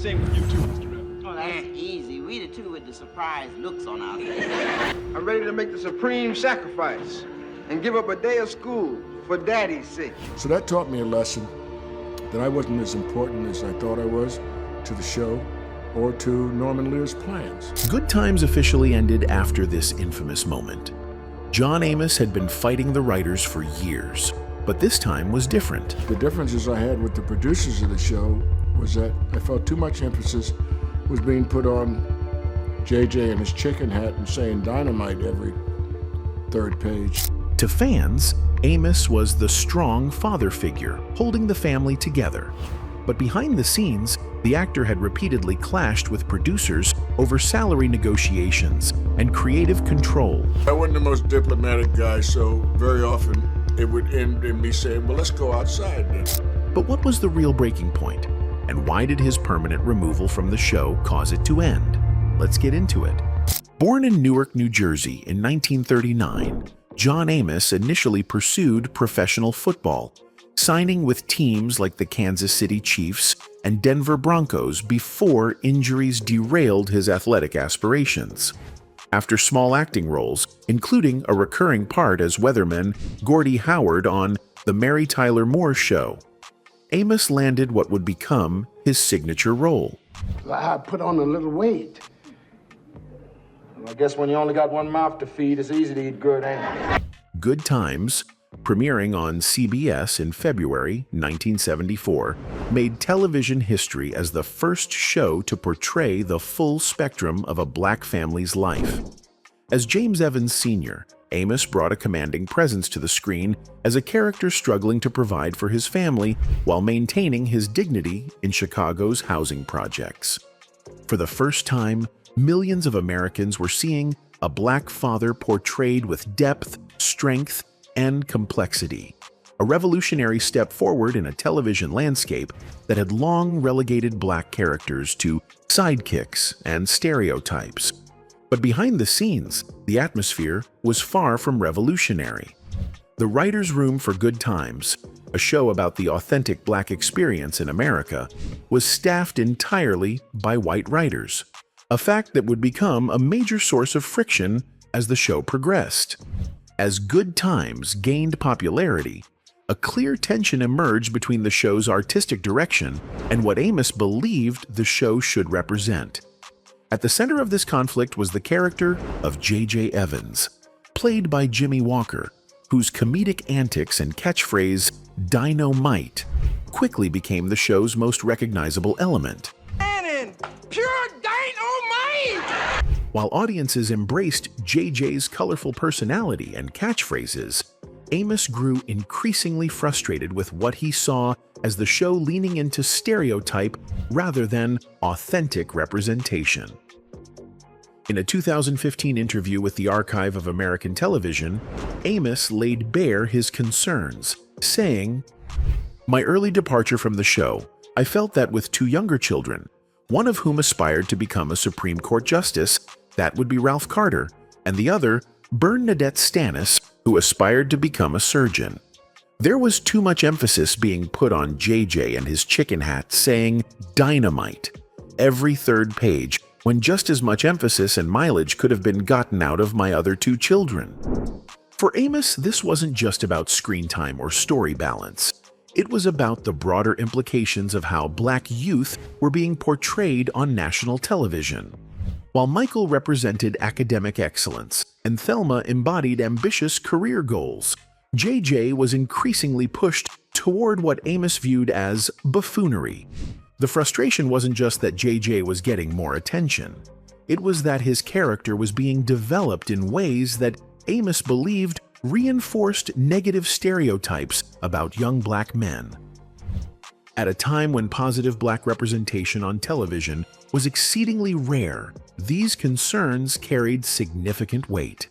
Same with you too, Mr. Evans. Oh, that's easy. We the two with the surprised looks on our faces. I'm ready to make the supreme sacrifice and give up a day of school for Daddy's sake. So that taught me a lesson that I wasn't as important as I thought I was to the show or to Norman Lear's plans. Good Times officially ended after this infamous moment. John Amos had been fighting the writers for years, but this time was different. The differences I had with the producers of the show was that I felt too much emphasis was being put on JJ and his chicken hat and saying dynamite every third page. To fans, Amos was the strong father figure, holding the family together. But behind the scenes, the actor had repeatedly clashed with producers over salary negotiations and creative control. I wasn't the most diplomatic guy, so very often it would end in me saying, well, let's go outside then. But what was the real breaking point? And why did his permanent removal from the show cause it to end? Let's get into it. Born in Newark, New Jersey in 1939, John Amos initially pursued professional football, signing with teams like the Kansas City Chiefs and Denver Broncos before injuries derailed his athletic aspirations. After small acting roles, including a recurring part as weatherman Gordie Howard on The Mary Tyler Moore Show, Amos landed what would become his signature role. I put on a little weight. Well, I guess when you only got one mouth to feed, it's easy to eat good, ain't it? Good Times, premiering on CBS in February 1974, made television history as the first show to portray the full spectrum of a black family's life. As James Evans Sr., Amos brought a commanding presence to the screen as a character struggling to provide for his family while maintaining his dignity in Chicago's housing projects. For the first time, millions of Americans were seeing a black father portrayed with depth, strength, and complexity, a revolutionary step forward in a television landscape that had long relegated black characters to sidekicks and stereotypes. But behind the scenes, the atmosphere was far from revolutionary. The writer's room for Good Times, a show about the authentic black experience in America, was staffed entirely by white writers, a fact that would become a major source of friction as the show progressed. As Good Times gained popularity, a clear tension emerged between the show's artistic direction and what Amos believed the show should represent. At the center of this conflict was the character of J.J. Evans, played by Jimmy Walker, whose comedic antics and catchphrase, "Dynamite," quickly became the show's most recognizable element. Cannon! Pure dynamite! While audiences embraced JJ's colorful personality and catchphrases, Amos grew increasingly frustrated with what he saw as the show leaning into stereotype rather than authentic representation. In a 2015 interview with the Archive of American Television, Amos laid bare his concerns, saying, "My early departure from the show, I felt that with two younger children, one of whom aspired to become a Supreme Court justice, that would be Ralph Carter, and the other, Bernadette Stannis, who aspired to become a surgeon. There was too much emphasis being put on JJ and his chicken hat saying dynamite every third page, when just as much emphasis and mileage could have been gotten out of my other two children." For Amos, this wasn't just about screen time or story balance. It was about the broader implications of how black youth were being portrayed on national television. While Michael represented academic excellence and Thelma embodied ambitious career goals, JJ was increasingly pushed toward what Amos viewed as buffoonery. The frustration wasn't just that JJ was getting more attention. It was that his character was being developed in ways that Amos believed reinforced negative stereotypes about young black men. At a time when positive black representation on television was exceedingly rare, these concerns carried significant weight.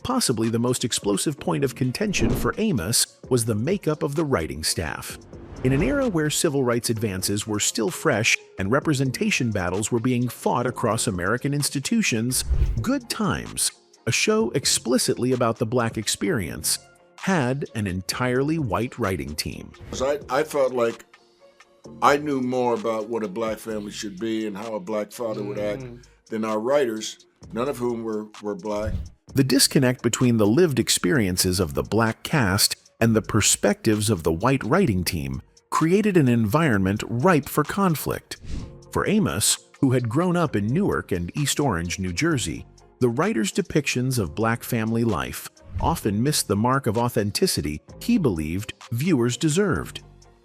Possibly the most explosive point of contention for Amos was the makeup of the writing staff. In an era where civil rights advances were still fresh and representation battles were being fought across American institutions, Good Times, a show explicitly about the black experience, had an entirely white writing team. I felt like I knew more about what a black family should be and how a black father would act than our writers, none of whom were black. The disconnect between the lived experiences of the black cast and the perspectives of the white writing team created an environment ripe for conflict. For Amos, who had grown up in Newark and East Orange, New Jersey, the writer's depictions of black family life often missed the mark of authenticity he believed viewers deserved.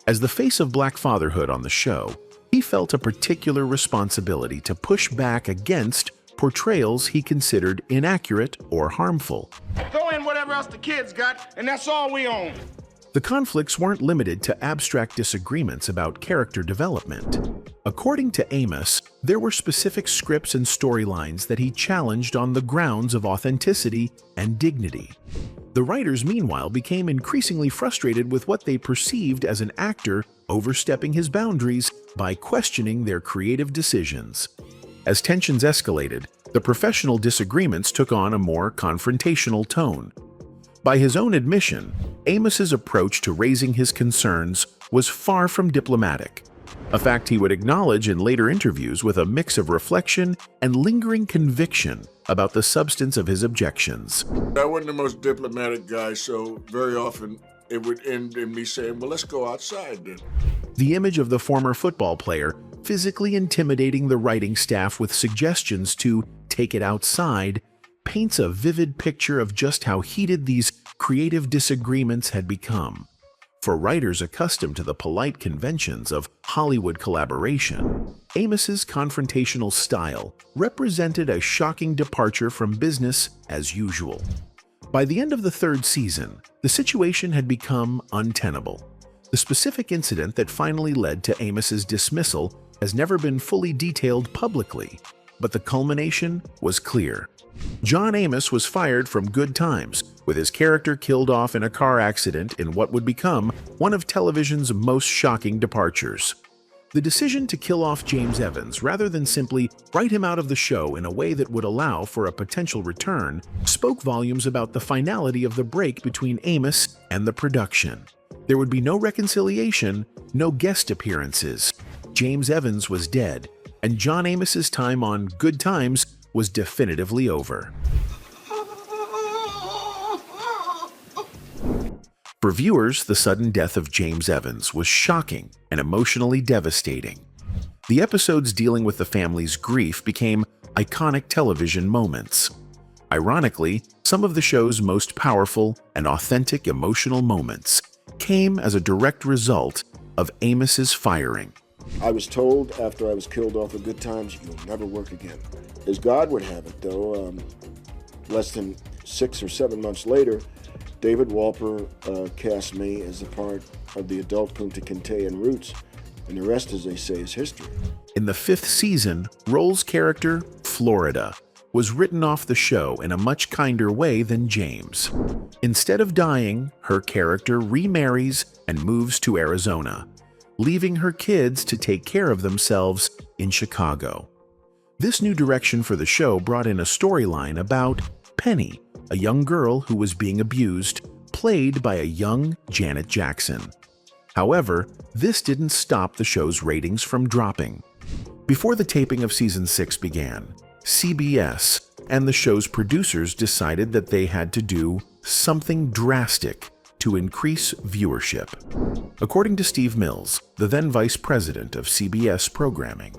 As the face of black fatherhood on the show, he felt a particular responsibility to push back against portrayals he considered inaccurate or harmful. Throw in whatever else the kids got, and that's all we own. The conflicts weren't limited to abstract disagreements about character development. According to Amos, there were specific scripts and storylines that he challenged on the grounds of authenticity and dignity. The writers, meanwhile, became increasingly frustrated with what they perceived as an actor overstepping his boundaries by questioning their creative decisions. As tensions escalated, the professional disagreements took on a more confrontational tone. By his own admission, Amos's approach to raising his concerns was far from diplomatic, a fact he would acknowledge in later interviews with a mix of reflection and lingering conviction about the substance of his objections. I wasn't the most diplomatic guy, so very often it would end in me saying, well, let's go outside then. The image of the former football player physically intimidating the writing staff with suggestions to take it outside paints a vivid picture of just how heated these creative disagreements had become. For writers accustomed to the polite conventions of Hollywood collaboration, Amos's confrontational style represented a shocking departure from business as usual. By the end of the third season, the situation had become untenable. The specific incident that finally led to Amos's dismissal has never been fully detailed publicly, but the culmination was clear. John Amos was fired from Good Times, with his character killed off in a car accident in what would become one of television's most shocking departures. The decision to kill off James Evans rather than simply write him out of the show in a way that would allow for a potential return spoke volumes about the finality of the break between Amos and the production. There would be no reconciliation, no guest appearances. James Evans was dead, and John Amos's time on Good Times was definitively over. For viewers, the sudden death of James Evans was shocking and emotionally devastating. The episodes dealing with the family's grief became iconic television moments. Ironically, some of the show's most powerful and authentic emotional moments came as a direct result of Amos's firing. I was told after I was killed off of Good Times, you'll never work again. As God would have it, though, less than 6 or 7 months later, David Walper cast me as a part of the adult Kunta Kinte and Roots, and the rest, as they say, is history. In the 5th season, Roll's character, Florida, was written off the show in a much kinder way than James. Instead of dying, her character remarries and moves to Arizona, leaving her kids to take care of themselves in Chicago. This new direction for the show brought in a storyline about Penny, a young girl who was being abused, played by a young Janet Jackson. However, this didn't stop the show's ratings from dropping. Before the taping of season 6 began, CBS and the show's producers decided that they had to do something drastic to increase viewership. According to Steve Mills, the then vice president of CBS programming,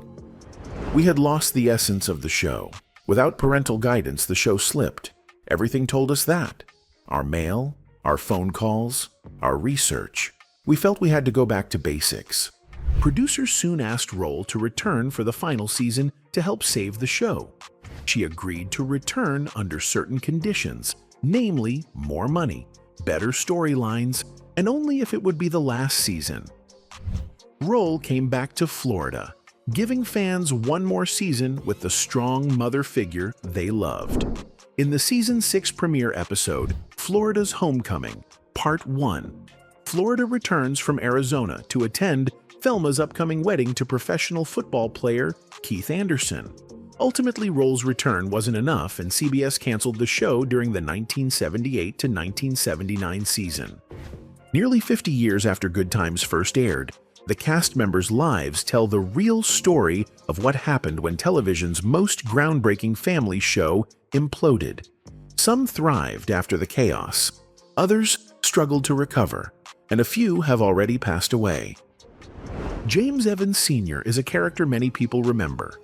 we had lost the essence of the show. Without parental guidance, the show slipped. Everything told us that. Our mail, our phone calls, our research. We felt we had to go back to basics. Producers soon asked Roll to return for the final season to help save the show. She agreed to return under certain conditions, namely more money, better storylines, and only if it would be the last season. Roll came back to Florida, giving fans one more season with the strong mother figure they loved. In the season 6 premiere episode, Florida's Homecoming, Part 1, Florida returns from Arizona to attend Thelma's upcoming wedding to professional football player Keith Anderson. Ultimately, Roll's return wasn't enough, and CBS canceled the show during the 1978 to 1979 season. Nearly 50 years after Good Times first aired, the cast members' lives tell the real story of what happened when television's most groundbreaking family show imploded. Some thrived after the chaos, others struggled to recover, and a few have already passed away. James Evans Sr. is a character many people remember.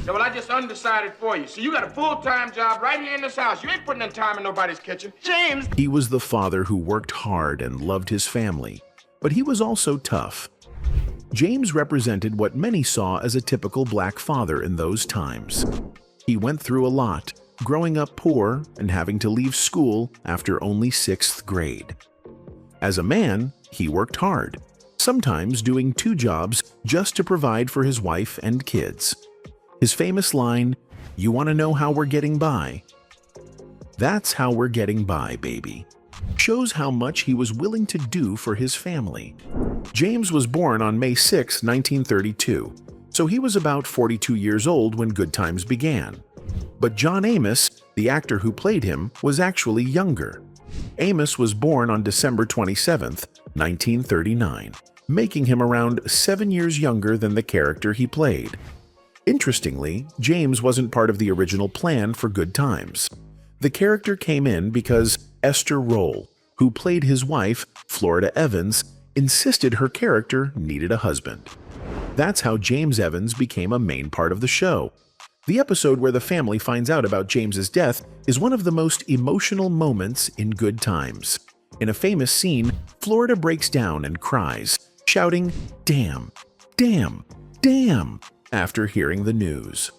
Yeah, well, I just undecided for you. So you got a full-time job right here in this house. You ain't putting in time in nobody's kitchen. James! He was the father who worked hard and loved his family, but he was also tough. James represented what many saw as a typical black father in those times. He went through a lot, growing up poor and having to leave school after only 6th grade. As a man, he worked hard, sometimes doing 2 jobs just to provide for his wife and kids. His famous line, "You want to know how we're getting by? That's how we're getting by, baby," shows how much he was willing to do for his family. James was born on May 6, 1932, so he was about 42 years old when Good Times began. But John Amos, the actor who played him, was actually younger. Amos was born on December 27, 1939, making him around 7 years younger than the character he played. Interestingly, James wasn't part of the original plan for Good Times. The character came in because Esther Roll, who played his wife, Florida Evans, insisted her character needed a husband. That's how James Evans became a main part of the show. The episode where the family finds out about James's death is one of the most emotional moments in Good Times. In a famous scene, Florida breaks down and cries, shouting, "Damn, damn, damn," after hearing the news.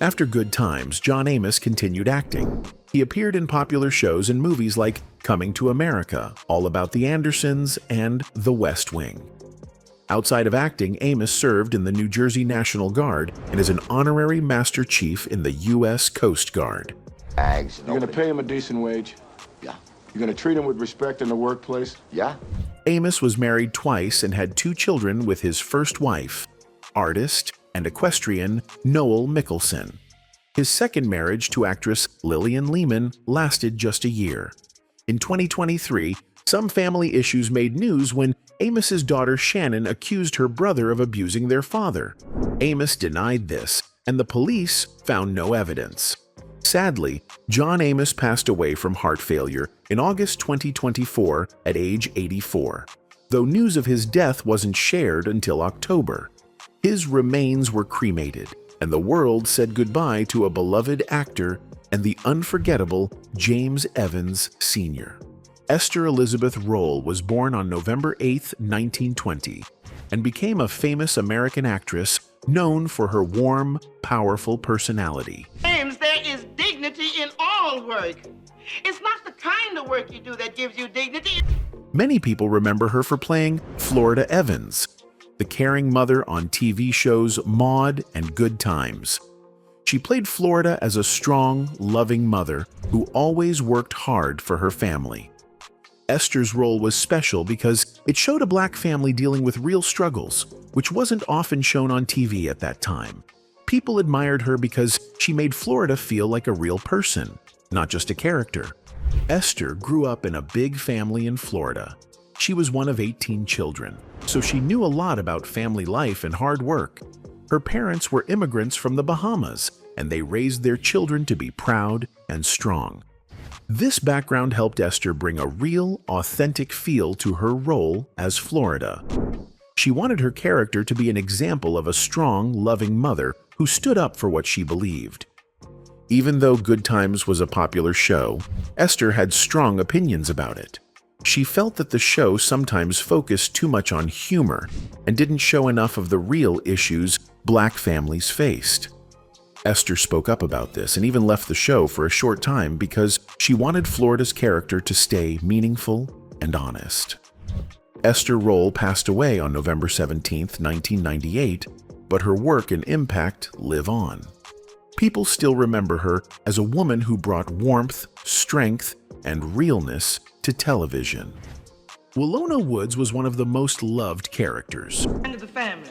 After Good Times, John Amos continued acting. He appeared in popular shows and movies like Coming to America, All About the Andersons, and The West Wing. Outside of acting, Amos served in the New Jersey National Guard and is an honorary Master Chief in the U.S. Coast Guard. You're gonna pay him a decent wage? Yeah. You're gonna treat him with respect in the workplace? Yeah. Amos was married twice and had 2 children with his first wife, artist and equestrian Noel Mickelson. His second marriage to actress Lillian Lehman lasted just a year. In 2023, some family issues made news when Amos's daughter Shannon accused her brother of abusing their father. Amos denied this, and the police found no evidence. Sadly, John Amos passed away from heart failure in August 2024 at age 84, though news of his death wasn't shared until October. His remains were cremated, and the world said goodbye to a beloved actor and the unforgettable James Evans Sr. Esther Elizabeth Roll was born on November 8, 1920, and became a famous American actress known for her warm, powerful personality. James, there is dignity in all work. It's not the kind of work you do that gives you dignity. Many people remember her for playing Florida Evans, the caring mother on TV shows Maude and Good Times. She played Florida as a strong, loving mother who always worked hard for her family. Esther's role was special because it showed a black family dealing with real struggles, which wasn't often shown on TV at that time. People admired her because she made Florida feel like a real person, not just a character. Esther grew up in a big family in Florida. She was one of 18 children, so she knew a lot about family life and hard work. Her parents were immigrants from the Bahamas, and they raised their children to be proud and strong. This background helped Esther bring a real, authentic feel to her role as Florida. She wanted her character to be an example of a strong, loving mother who stood up for what she believed. Even though Good Times was a popular show, Esther had strong opinions about it. She felt that the show sometimes focused too much on humor and didn't show enough of the real issues black families faced. Esther spoke up about this and even left the show for a short time because she wanted Florida's character to stay meaningful and honest. Esther Roll passed away on November 17, 1998, but her work and impact live on. People still remember her as a woman who brought warmth, strength, and realness to television. Willona Woods was one of the most loved characters. Friend of the family.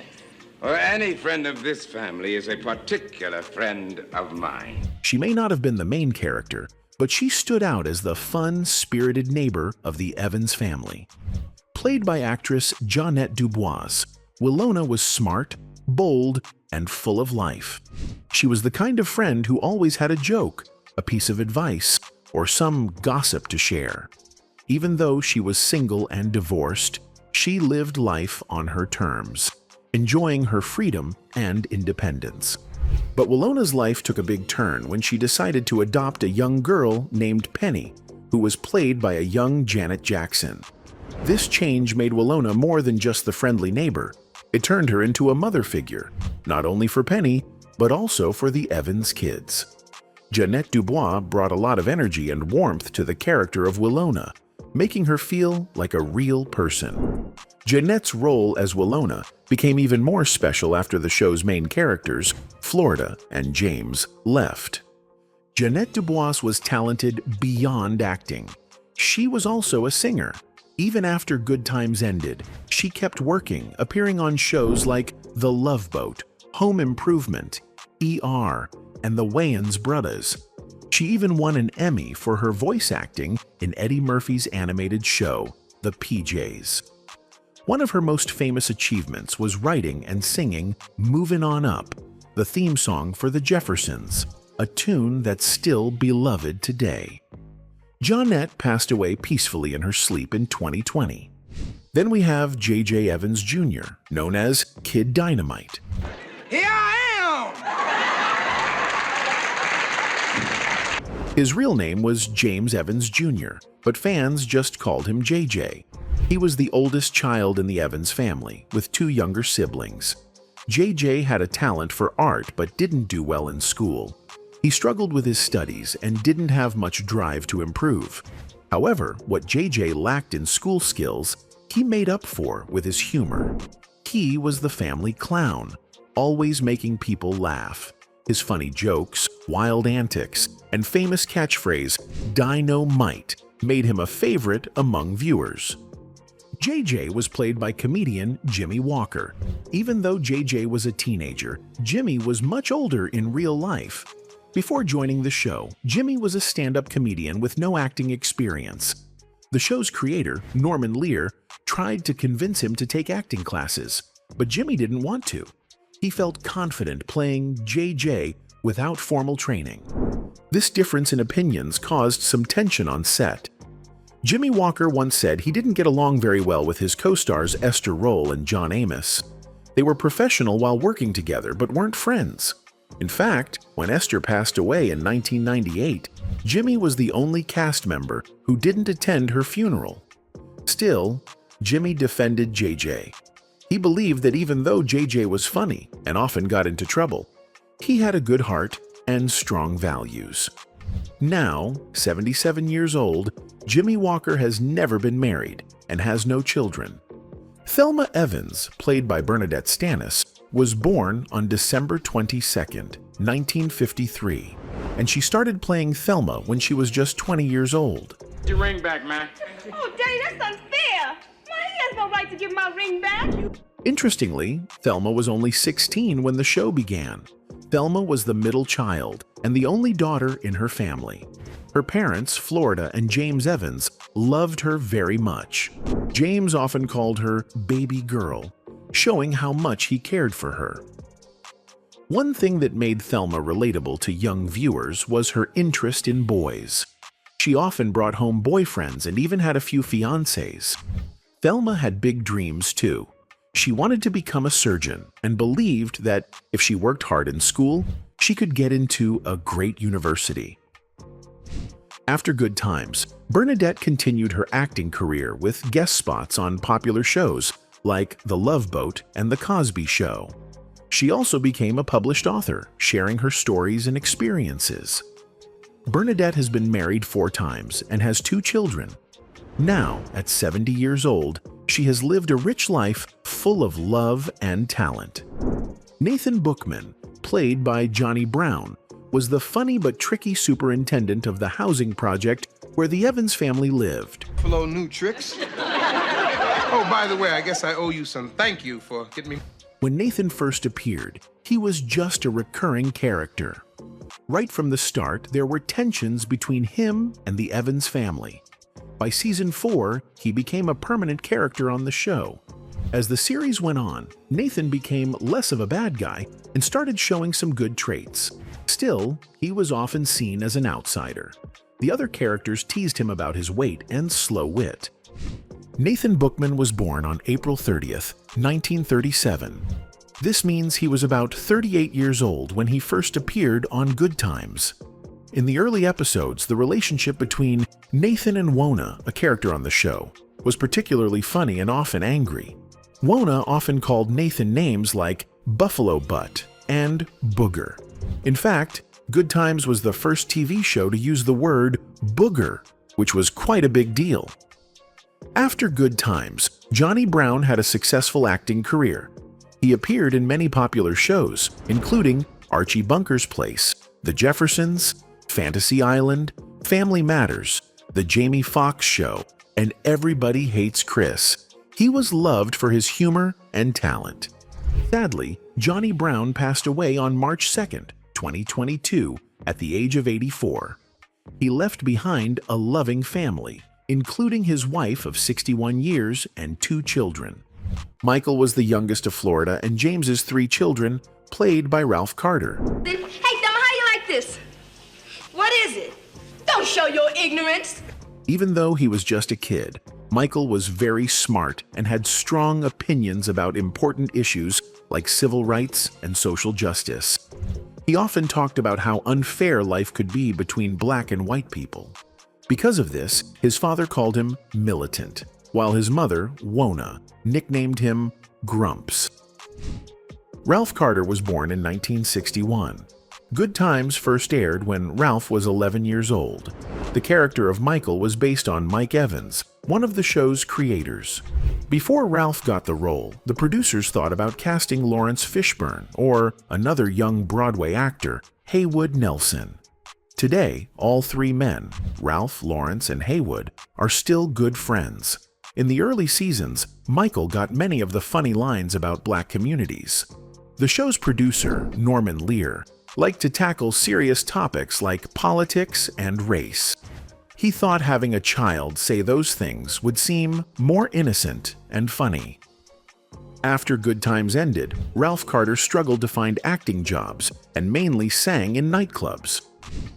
Or any friend of this family is a particular friend of mine. She may not have been the main character, but she stood out as the fun, spirited neighbor of the Evans family. Played by actress Jeanette Dubois, Willona was smart, bold, and full of life. She was the kind of friend who always had a joke, a piece of advice, or some gossip to share. Even though she was single and divorced, she lived life on her terms, enjoying her freedom and independence. But Willona's life took a big turn when she decided to adopt a young girl named Penny, who was played by a young Janet Jackson. This change made Willona more than just the friendly neighbor. It turned her into a mother figure, not only for Penny, but also for the Evans kids. Jeanette Dubois brought a lot of energy and warmth to the character of Willona, making her feel like a real person. Jeanette's role as Willona became even more special after the show's main characters, Florida and James, left. Jeanette Dubois was talented beyond acting. She was also a singer. Even after Good Times ended, she kept working, appearing on shows like The Love Boat, Home Improvement, ER, and The Wayans Brothers. She even won an Emmy for her voice acting in Eddie Murphy's animated show, The PJs. One of her most famous achievements was writing and singing Movin' On Up, the theme song for The Jeffersons, a tune that's still beloved today. Jeanette passed away peacefully in her sleep in 2020. Then we have J.J. Evans Jr., known as Kid Dynamite. Here I am! His real name was James Evans Jr., but fans just called him JJ. He was the oldest child in the Evans family, with 2 younger siblings. JJ had a talent for art but didn't do well in school. He struggled with his studies and didn't have much drive to improve. However, what JJ lacked in school skills, he made up for with his humor. He was the family clown, always making people laugh. His funny jokes, wild antics, and famous catchphrase, "Dynamite," made him a favorite among viewers. JJ was played by comedian Jimmy Walker. Even though JJ was a teenager, Jimmy was much older in real life. Before joining the show, Jimmy was a stand-up comedian with no acting experience. The show's creator, Norman Lear, tried to convince him to take acting classes, but Jimmy didn't want to. He felt confident playing JJ without formal training. This difference in opinions caused some tension on set. Jimmy Walker once said he didn't get along very well with his co-stars Esther Roll and John Amos. They were professional while working together, but weren't friends. In fact, when Esther passed away in 1998, Jimmy was the only cast member who didn't attend her funeral. Still, Jimmy defended JJ. He believed that even though JJ was funny and often got into trouble, he had a good heart and strong values. Now, 77 years old, Jimmy Walker has never been married and has no children. Thelma Evans, played by Bernadette Stanis, was born on December 22nd, 1953, and she started playing Thelma when she was just 20 years old. Get your ring back, man. Oh, Daddy, that's unfair. Why, he has no right to give my ring back. Interestingly, Thelma was only 16 when the show began. Thelma was the middle child and the only daughter in her family. Her parents, Florida and James Evans, loved her very much. James often called her baby girl, showing how much he cared for her. One thing that made Thelma relatable to young viewers was her interest in boys. She often brought home boyfriends and even had a few fiancés. Thelma had big dreams too. She wanted to become a surgeon and believed that if she worked hard in school, she could get into a great university. After Good Times, Bernadette continued her acting career with guest spots on popular shows like The Love Boat and The Cosby Show. She also became a published author, sharing her stories and experiences. Bernadette has been married 4 times and has 2 children. Now, at 70 years old, she has lived a rich life full of love and talent. Nathan Bookman, played by Johnny Brown, was the funny but tricky superintendent of the housing project where the Evans family lived. Hello, new tricks. Oh, by the way, I guess I owe you some thank you for getting me. When Nathan first appeared, he was just a recurring character. Right from the start, there were tensions between him and the Evans family. By season 4, he became a permanent character on the show. As the series went on, Nathan became less of a bad guy and started showing some good traits. Still, he was often seen as an outsider. The other characters teased him about his weight and slow wit. Nathan Bookman was born on April 30th, 1937. This means he was about 38 years old when he first appeared on Good Times. In the early episodes, the relationship between Nathan and Willona, a character on the show, was particularly funny and often angry. Willona often called Nathan names like Buffalo Butt and Booger. In fact, Good Times was the first TV show to use the word booger, which was quite a big deal. After Good Times, Johnny Brown had a successful acting career. He appeared in many popular shows, including Archie Bunker's Place, The Jeffersons, Fantasy Island, Family Matters, The Jamie Foxx Show, and Everybody Hates Chris. He was loved for his humor and talent. Sadly, Johnny Brown passed away on March 2nd, 2022, at the age of 84. He left behind a loving family, including his wife of 61 years and 2 children. Michael was the youngest of Florida and James's 3 children, played by Ralph Carter. Hey, Thelma, how you like this? What is it? Don't show your ignorance. Even though he was just a kid, Michael was very smart and had strong opinions about important issues like civil rights and social justice. He often talked about how unfair life could be between black and white people. Because of this, his father called him Militant, while his mother, Willona, nicknamed him Grumps. Ralph Carter was born in 1961. Good Times first aired when Ralph was 11 years old. The character of Michael was based on Mike Evans, one of the show's creators. Before Ralph got the role, the producers thought about casting Lawrence Fishburne or another young Broadway actor, Haywood Nelson. Today, all 3 men, Ralph, Lawrence, and Haywood, are still good friends. In the early seasons, Michael got many of the funny lines about black communities. The show's producer, Norman Lear, liked to tackle serious topics like politics and race. He thought having a child say those things would seem more innocent and funny. After Good Times ended, Ralph Carter struggled to find acting jobs and mainly sang in nightclubs.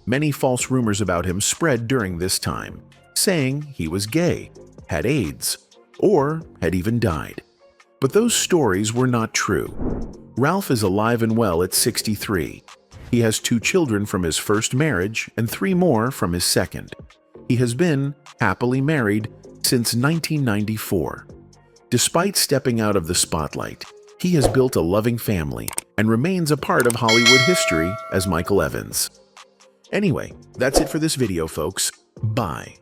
Many false rumors about him spread during this time, saying he was gay, had AIDS, or had even died. But those stories were not true. Ralph is alive and well at 63. He has 2 children from his first marriage and 3 more from his second. He has been happily married since 1994. Despite stepping out of the spotlight, he has built a loving family and remains a part of Hollywood history as Michael Evans. Anyway, that's it for this video, folks. Bye.